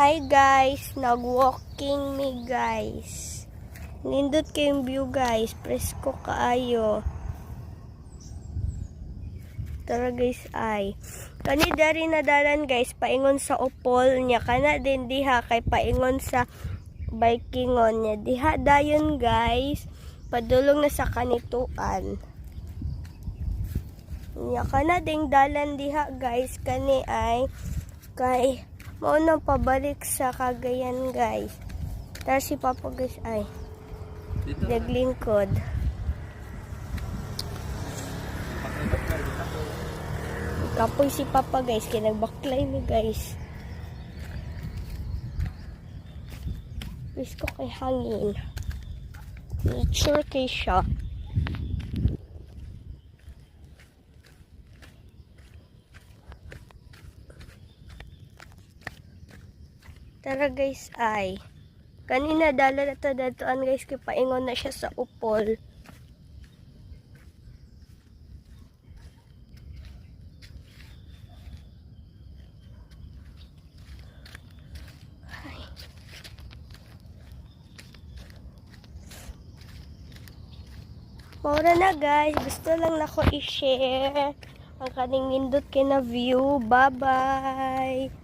Hi guys, nag-walking me guys. Nindot kayong view guys, presko kaayo. Tara guys ay. Kani dari nadalan guys, paingon sa upol niya. Kana din diha kay paingon sa bikingon niya. Diha dayon guys, padulong na sa kanituan. Niya kana ding dalan diha guys, kani ay kay mao nang pabalik sa Cagayan guys. Tara si Papa guys ay. Naglingkod. Kapoy si Papa guys, kaya nagbaklay mi guys. Wish ko kay hangin. Nature kay siya. Tara guys ay. Kanina dala na to datoan guys, kay paingon na siya sa upol. Maura na guys, gusto lang na ko i-share ang kaning nindot kay na view. Bye bye.